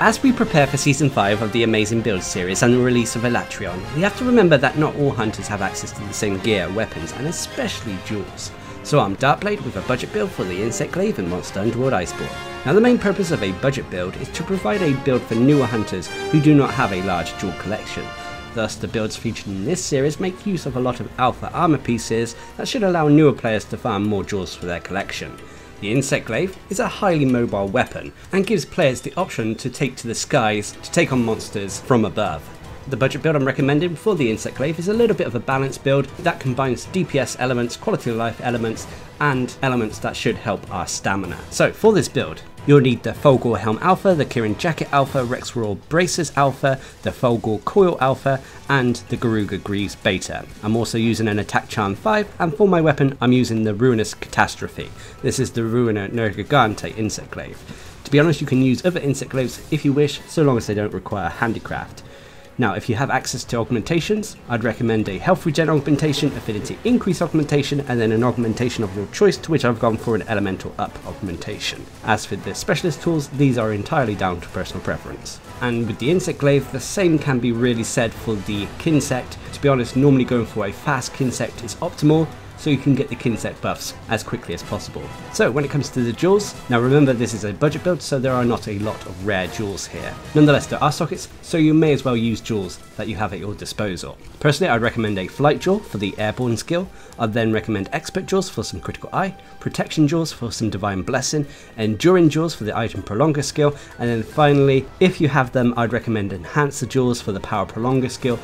As we prepare for Season 5 of the Amazing Build series and the release of Elatrion, we have to remember that not all hunters have access to the same gear, weapons, and especially jewels. So I'm Darcblade with a budget build for the Insect Glaive in Monster Hunter World Iceborne. Now the main purpose of a budget build is to provide a build for newer hunters who do not have a large jewel collection. Thus the builds featured in this series make use of a lot of alpha armor pieces that should allow newer players to farm more jewels for their collection. The Insect Glaive is a highly mobile weapon and gives players the option to take to the skies to take on monsters from above. The budget build I'm recommending for the Insect Glaive is a little bit of a balanced build that combines DPS elements, quality of life elements, and elements that should help our stamina. So for this build, you'll need the Fulgor Helm Alpha, the Kirin Jacket Alpha, Rexroar Braces Alpha, the Fulgor Coil Alpha, and the Garuga Greaves Beta. I'm also using an Attack Charm 5, and for my weapon I'm using the Ruinous Catastrophe. This is the Ruiner Nergigante Insect Glaive. To be honest, you can use other Insect Glaives if you wish, so long as they don't require handicraft. Now, if you have access to augmentations, I'd recommend a health regen augmentation, affinity increase augmentation, and then an augmentation of your choice, to which I've gone for an elemental up augmentation. As for the specialist tools, these are entirely down to personal preference. And with the Insect Glaive, the same can be really said for the Kinsect. To be honest, normally going for a fast Kinsect is optimal, so you can get the Kinsect buffs as quickly as possible. So when it comes to the jewels, now remember this is a budget build, so there are not a lot of rare jewels here. Nonetheless, there are sockets, so you may as well use jewels that you have at your disposal. Personally, I'd recommend a Flight Jewel for the Airborne skill. I'd then recommend Expert Jewels for some Critical Eye, Protection Jewels for some Divine Blessing, Enduring Jewels for the Item Prolonger skill, and then finally, if you have them, I'd recommend Enhancer Jewels for the Power Prolonger skill.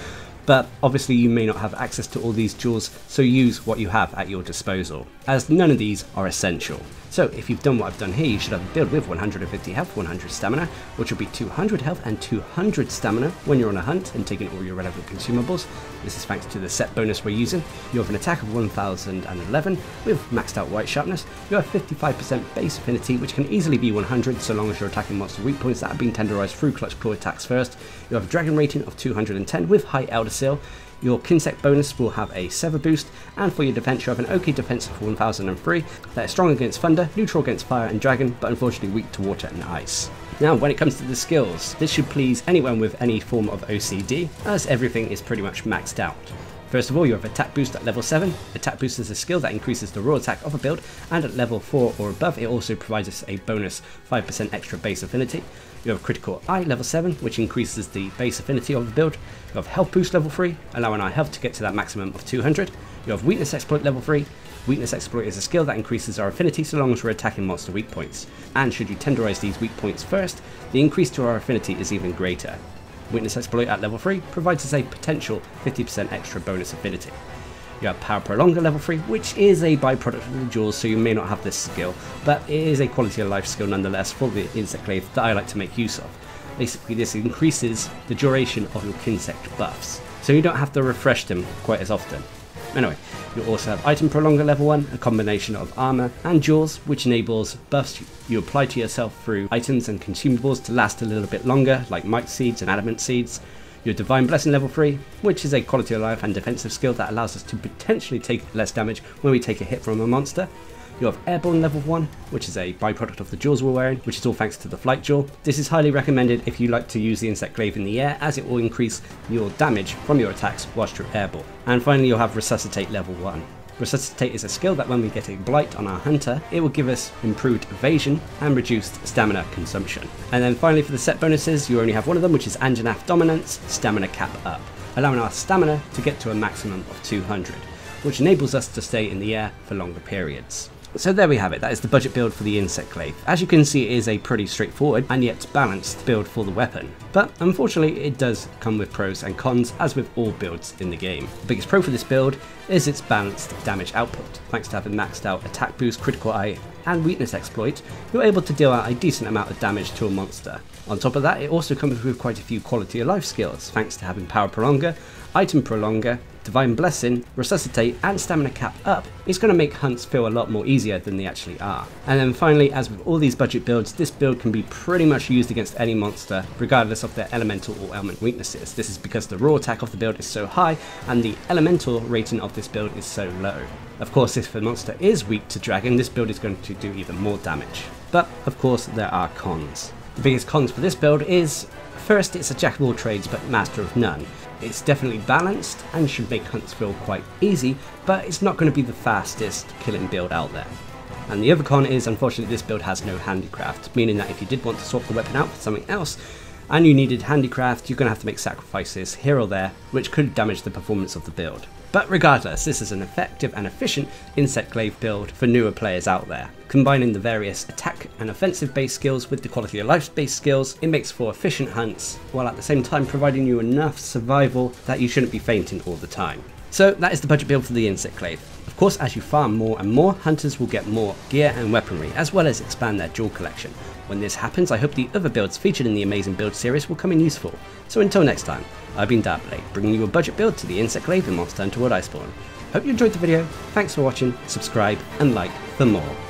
But obviously you may not have access to all these jewels, so use what you have at your disposal, as none of these are essential. So if you've done what I've done here, you should have a build with 150 health, 100 stamina, which will be 200 health and 200 stamina when you're on a hunt and taking all your relevant consumables. This is thanks to the set bonus we're using. You have an attack of 1011 with maxed out white sharpness. You have 55% base affinity, which can easily be 100 so long as you're attacking monster weak points that have been tenderized through clutch claw attacks first. You have a dragon rating of 210 with high elder seal. Your Kinsect bonus will have a Sever boost, and for your defense you have an OK defense of 1003 that is strong against thunder, neutral against fire and dragon, but unfortunately weak to water and ice. Now when it comes to the skills, this should please anyone with any form of OCD, as everything is pretty much maxed out. First of all, you have Attack Boost at level 7. Attack Boost is a skill that increases the raw attack of a build, and at level 4 or above it also provides us a bonus 5% extra base affinity. You have Critical Eye level 7, which increases the base affinity of the build. You have Health Boost level 3, allowing our health to get to that maximum of 200. You have Weakness Exploit level 3. Weakness Exploit is a skill that increases our affinity so long as we're attacking monster weak points. And should you tenderize these weak points first, the increase to our affinity is even greater. Weakness Exploit at level 3 provides us a potential 50% extra bonus affinity. You have Power Prolonger level 3, which is a byproduct of the jewels, so you may not have this skill, but it is a quality of life skill nonetheless for the Insect Glaive that I like to make use of. Basically this increases the duration of your Kinsect buffs, so you don't have to refresh them quite as often. Anyway, you also have Item Prolonger level 1, a combination of armor and jewels, which enables buffs you apply to yourself through items and consumables to last a little bit longer, like Might Seeds and Adamant Seeds. Your Divine Blessing level 3, which is a quality of life and defensive skill that allows us to potentially take less damage when we take a hit from a monster. You have Airborne level 1, which is a byproduct of the jewels we're wearing, which is all thanks to the Flight Jewel. This is highly recommended if you like to use the Insect Glaive in the air, as it will increase your damage from your attacks whilst you're airborne. And finally you'll have Resuscitate level 1. Resuscitate is a skill that when we get a blight on our hunter, it will give us improved evasion and reduced stamina consumption. And then finally for the set bonuses, you only have one of them, which is Anjanath Dominance, Stamina Cap Up, allowing our stamina to get to a maximum of 200, which enables us to stay in the air for longer periods. So there we have it, that is the budget build for the Insect Glaive. As you can see, it is a pretty straightforward and yet balanced build for the weapon. But unfortunately it does come with pros and cons, as with all builds in the game. The biggest pro for this build is its balanced damage output. Thanks to having maxed out Attack Boost, Critical Eye and Weakness Exploit, you're able to deal out a decent amount of damage to a monster. On top of that, it also comes with quite a few quality of life skills, thanks to having Power Prolonger, Item Prolonger, Divine Blessing, Resuscitate and Stamina Cap Up. It's going to make hunts feel a lot more easier than they actually are. And then finally, as with all these budget builds, this build can be pretty much used against any monster, regardless of their elemental or element weaknesses. This is because the raw attack of the build is so high and the elemental rating of this build is so low. Of course, if the monster is weak to dragon, this build is going to do even more damage. But of course there are cons. The biggest cons for this build is, first, it's a jack of all trades but master of none. It's definitely balanced and should make hunts feel quite easy, but it's not going to be the fastest killing build out there. And the other con is, unfortunately, this build has no handicraft, meaning that if you did want to swap the weapon out for something else, and you needed handicraft, you're going to have to make sacrifices here or there, which could damage the performance of the build. But regardless, this is an effective and efficient Insect Glaive build for newer players out there. Combining the various attack and offensive based skills with the quality of life based skills, it makes for efficient hunts, while at the same time providing you enough survival that you shouldn't be fainting all the time. So that is the budget build for the Insect Glaive. Of course, as you farm more and more, hunters will get more gear and weaponry, as well as expand their jewel collection. When this happens, I hope the other builds featured in the Amazing Build series will come in useful. So until next time, I've been Darcblade, bringing you a budget build to the Insect Glaive in Monster Hunter World Iceborne. Hope you enjoyed the video, thanks for watching, subscribe and like for more.